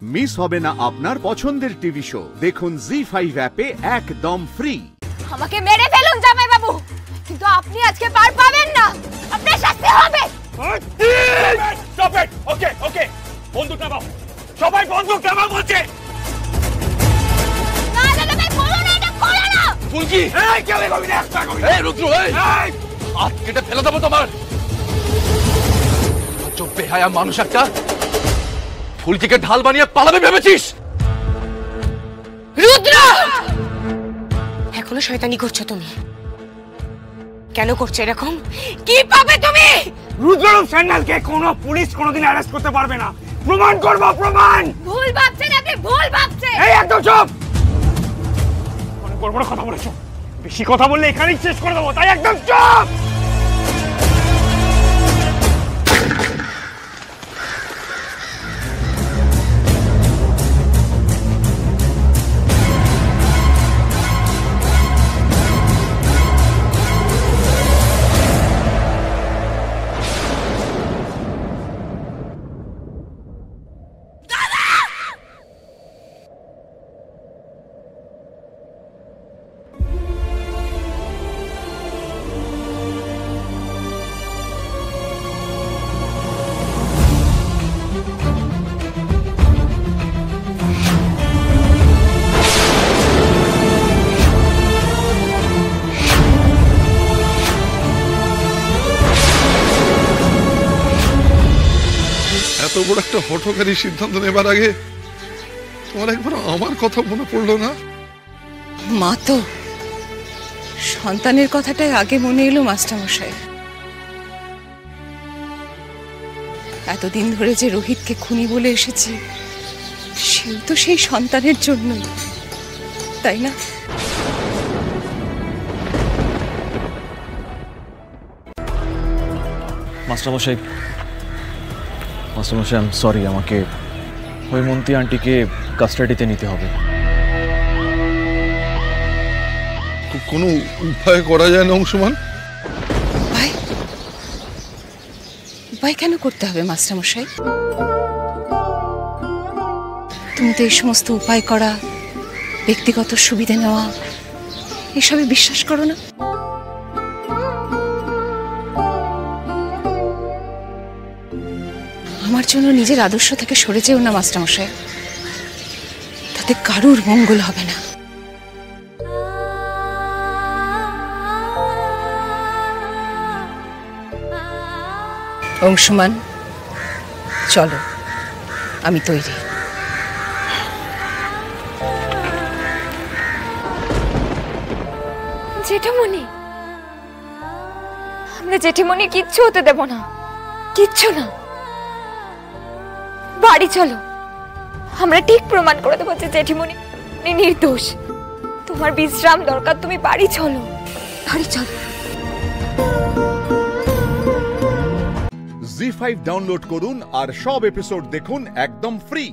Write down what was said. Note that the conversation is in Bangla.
মিস হবে না আপনার পছন্দের টিভি শো। দেখুন জি5 অ্যাপে একদম ফ্রি। আমাকে মেরে ফেলুন জামাই বাবু, কিন্তু আপনি আজকে পার পাবেন না, আপনার শাস্তি হবে। Stop it. ওকে ওকে, বন্দুক নামাও, সবাই বন্দুক নামাও বলছে। না দাদা ভাই, বলো না, এটা করো না। ফুলকি, এই কেলে কবি না, একটা কবি। এই রুদ্র, এই হাত কেটে ফেলে দেবো তোমার। চোখ বেহায়া মানুষ একটা, ফুলকিকে ঢাল বানিয়ে পালাবে ভেবেছিস? রুদ্র, এখনো শয়তানি করছো তুমি? কেন করছো এরকম? কি পাবে তুমি? রুদ্ররূপ স্যান্ডালকে কোনো পুলিশ কোনোদিন অ্যারেস্ট করতে পারবে না। প্রমাণ করবো, প্রমাণ। ভুল ভাবছেন আপনি, ভুল ভাবছেন। এই একদম চুপ। অনেক বড় বড় কথা বলেছো, বেশি কথা বললে এখানেই শেষ করে দেবো, তাই একদম চুপ। এত বড় একটা হঠকারী সিদ্ধান্ত নেবার আগে তোমার একবার আমার কথা মনে পড়লো না? মা তো সন্তানের কথাটাই আগে মনে এলো মাস্টারমশাই। এতদিন ধরে যে রোহিতকে খুনি বলে এসেছি, সেও তো সেই সন্তানের জন্যই, তাই না? মাস্টারমশাই, মাস্টারমশাই আই এম সরি, আমাকে হৈমন্তী আন্টিকে কাস্টাডিতে নিতে হবে। কোনো উপায় করা যায় না অংশমান? উপায়? উপায় কেন করতে হবে মাস্টারমশাই? তুমি তো এই সমস্ত উপায় করা, ব্যক্তিগত সুবিধা নেওয়া, এসবে বিশ্বাস করো না? আমার জন্য নিজের আদর্শ থেকে সরে যেও না মাস্টারমশাই, তাতে কারুর মঙ্গল হবে না। অংশমান, চলো, আমি তৈরি। জেঠিমণি, আমরা জেঠিমণি কিচ্ছু হতে দেব না, কিচ্ছু না। বাড়ি চলো, আমরা ঠিক প্রমাণ করে দেবো যে জেঠিমণি নির্দোষ। তোমার বিশ্রাম দরকার, তুমি বাড়ি চলো, বাড়ি চলো। জি5 ডাউনলোড করুন আর সব এপিসোড দেখুন একদম ফ্রি।